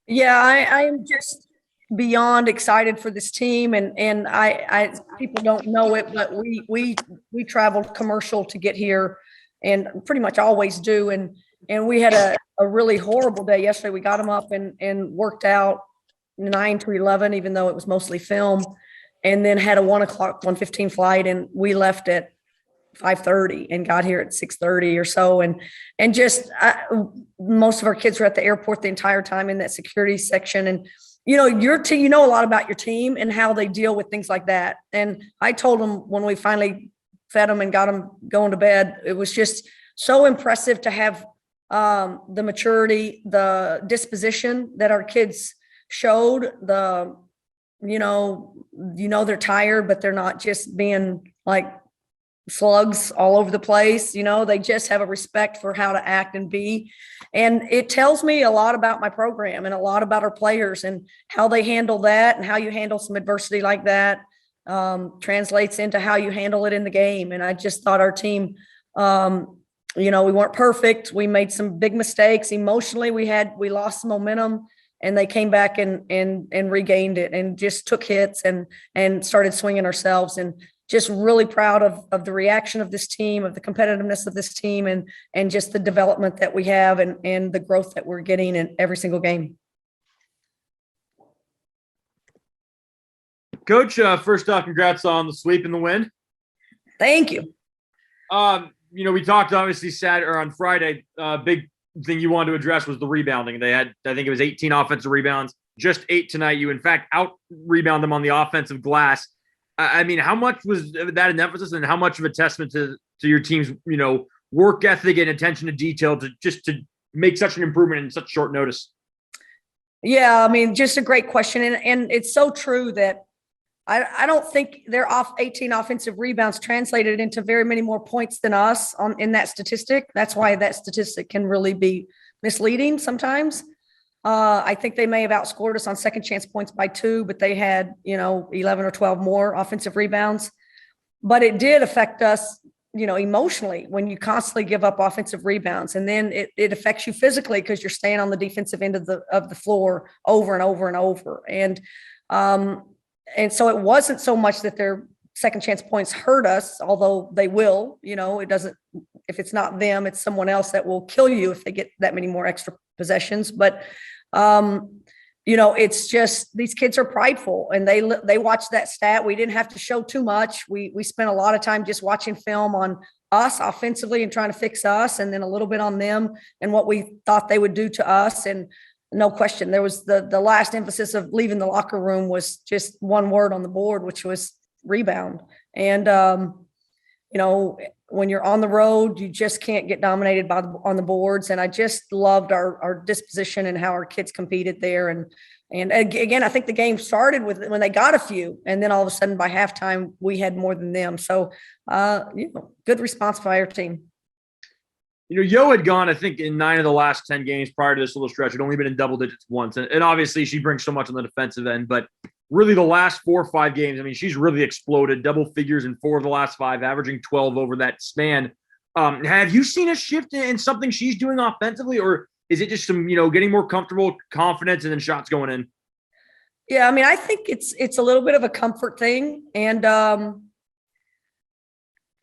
Yeah, I am just beyond excited for this team, and I people don't know it, but we traveled commercial to get here, and pretty much always do, and we had a really horrible day yesterday. We got them up and worked out 9 to 11, even though it was mostly film, and then had a 1 o'clock 1:15 flight, and we left at 5:30 and got here at 6:30 or so, and just most of our kids were at the airport the entire time in that security section. And your team, a lot about your team and how they deal with things like that. And I told them when we finally fed them and got them going to bed, it was just so impressive to have the maturity, the disposition that our kids showed. They're tired, but they're not just being like slugs all over the place. They just have a respect for how to act and be. And it tells me a lot about my program and a lot about our players and how they handle that, and how you handle some adversity like that translates into how you handle it in the game. And I just thought our team, we weren't perfect. We made some big mistakes emotionally. We lost some momentum, and they came back and regained it and just took hits and started swinging ourselves. And just really proud of the reaction of this team, of the competitiveness of this team, and just the development that we have and the growth that we're getting in every single game. Coach, first off, congrats on the sweep and the win. Thank you. We talked obviously on Friday. Big thing you wanted to address was the rebounding. They had, I think it was 18 offensive rebounds, just 8 tonight. You, in fact, out-rebound them on the offensive glass. I mean, how much was that an emphasis, and how much of a testament to your team's, work ethic and attention to detail to make such an improvement in such short notice? Yeah, I mean, just a great question. And it's so true that I don't think their 18 offensive rebounds translated into very many more points than us in that statistic. That's why that statistic can really be misleading sometimes. I think they may have outscored us on second chance points by 2, but they had, 11 or 12 more offensive rebounds. But it did affect us, emotionally, when you constantly give up offensive rebounds. And then it affects you physically because you're staying on the defensive end of the floor over and over and over. And so it wasn't so much that their second chance points hurt us, although they will. It doesn't, if it's not them, it's someone else that will kill you if they get that many more extra possessions. But it's just, these kids are prideful, and they watch that stat. We didn't have to show too much. We spent a lot of time just watching film on us offensively and trying to fix us, and then a little bit on them and what we thought they would do to us. And no question, there was the last emphasis of leaving the locker room was just one word on the board, which was rebound. And when you're on the road, you just can't get dominated on the boards. And I just loved our disposition and how our kids competed there. And again, I think the game started with when they got a few, and then all of a sudden by halftime we had more than them. So, good response by our team. Yo had gone, I think, in 9 of the last 10 games prior to this little stretch. Had only been in double digits once. And obviously she brings so much on the defensive end, but really the last 4 or 5 games, I mean, she's really exploded, double figures in 4 of the last 5, averaging 12 over that span. Have you seen a shift in something she's doing offensively, or is it just some, getting more comfortable, confidence, and then shots going in? Yeah, I mean, I think it's a little bit of a comfort thing. And,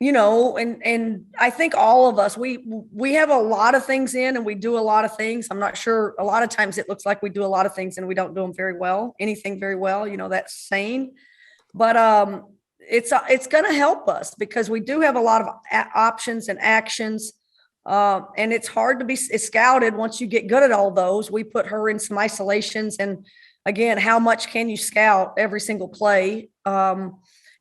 and I think all of us, we have a lot of things in, and we do a lot of things. I'm not sure. A lot of times it looks like we do a lot of things and we don't do them very well, anything very well, that's saying, but, it's going to help us because we do have a lot of options and actions. And it's hard to be scouted once you get good at all those. We put her in some isolations, and again, how much can you scout every single play?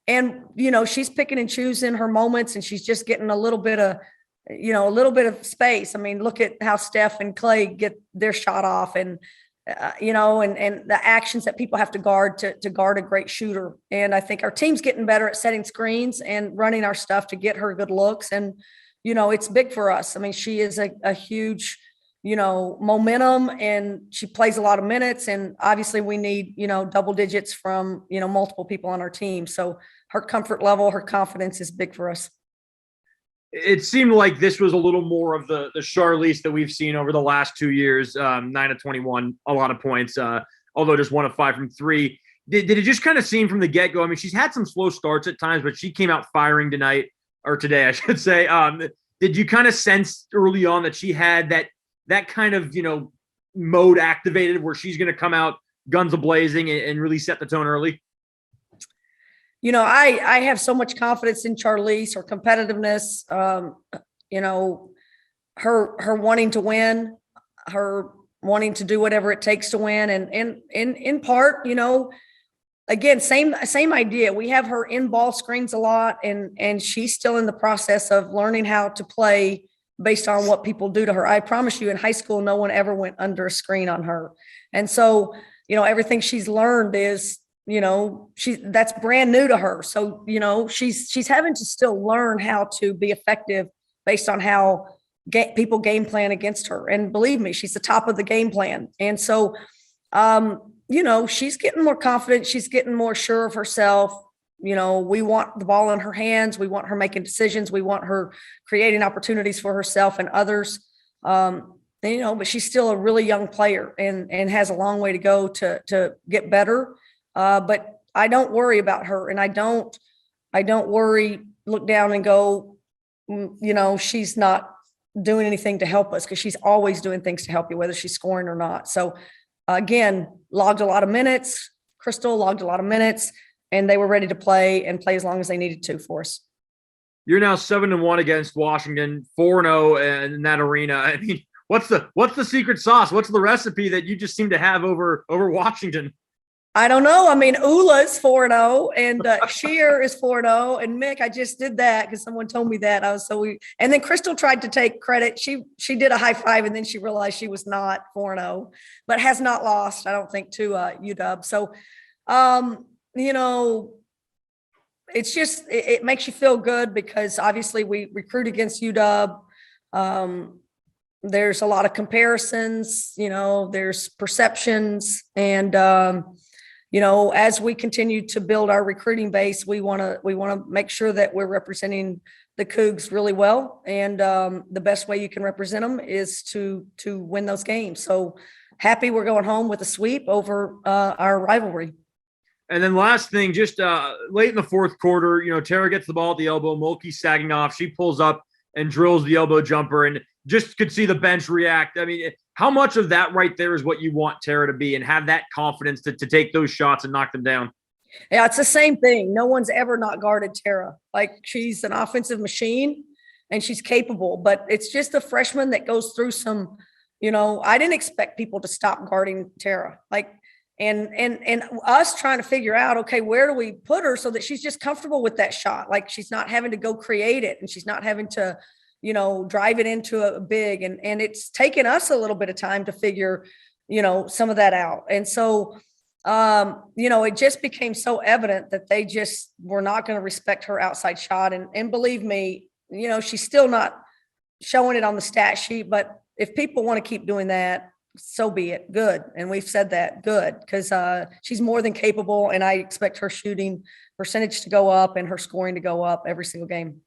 And, she's picking and choosing her moments, and she's just getting a little bit of space. I mean, look at how Steph and Clay get their shot off, and, and the actions that people have to guard to guard a great shooter. And I think our team's getting better at setting screens and running our stuff to get her good looks. And, it's big for us. I mean, she is a huge, momentum, and she plays a lot of minutes. And obviously we need, double digits from, multiple people on our team. So her comfort level, her confidence is big for us. it seemed like this was a little more of the Charlize that we've seen over the last 2 years. 9 of 21, a lot of points, although just 1 of 5 from 3. Did it just kind of seem from the get-go? I mean, she's had some slow starts at times, but she came out firing tonight, or today, I should say. Did you kind of sense early on that she had that kind of, mode activated where she's going to come out guns a-blazing and really set the tone early? I have so much confidence in Charlize, her competitiveness, her wanting to win, her wanting to do whatever it takes to win. And in part, again, same idea. We have her in ball screens a lot, and she's still in the process of learning how to play based on what people do to her. I promise you, in high school, no one ever went under a screen on her. And so, everything she's learned is, that's brand new to her. So, she's having to still learn how to be effective based on how people game plan against her. And believe me, she's the top of the game plan. And so, she's getting more confident. She's getting more sure of herself. We want the ball in her hands. We want her making decisions. We want her creating opportunities for herself and others. But she's still a really young player and has a long way to go to get better. But I don't worry about her, and I don't worry, look down and go, she's not doing anything to help us, because she's always doing things to help you, whether she's scoring or not. So again, logged a lot of minutes. Crystal logged a lot of minutes, and they were ready to play as long as they needed to for us. You're now 7-1 against Washington, 4-0 in that arena. I mean, what's the secret sauce? What's the recipe that you just seem to have over Washington? I don't know. I mean, Ula's 4-0 and Sheer is 4-0, and Mick, I just did that because someone told me that. And then Crystal tried to take credit. She did a high five, and then she realized she was not 4-0, but has not lost, I don't think, to UW. So, it's just, it makes you feel good, because obviously we recruit against UW. There's a lot of comparisons, there's perceptions, and as we continue to build our recruiting base, we want to make sure that we're representing the Cougs really well. And the best way you can represent them is to win those games. So happy we're going home with a sweep over our rivalry. And then last thing, just late in the fourth quarter, Tara gets the ball at the elbow, Mulkey's sagging off. She pulls up and drills the elbow jumper, and just could see the bench react. I mean, how much of that right there is what you want Tara to be, and have that confidence to take those shots and knock them down? Yeah, it's the same thing. No one's ever not guarded Tara. Like, she's an offensive machine, and she's capable, but it's just a freshman that goes through some, I didn't expect people to stop guarding Tara. Like, and us trying to figure out, okay, where do we put her so that she's just comfortable with that shot? Like, she's not having to go create it, and she's not having to, drive it into a big, and it's taken us a little bit of time to figure, some of that out. And so, it just became so evident that they just were not going to respect her outside shot. And believe me, she's still not showing it on the stat sheet, but if people want to keep doing that, so be it. Good. And we've said that, good, because she's more than capable, and I expect her shooting percentage to go up and her scoring to go up every single game.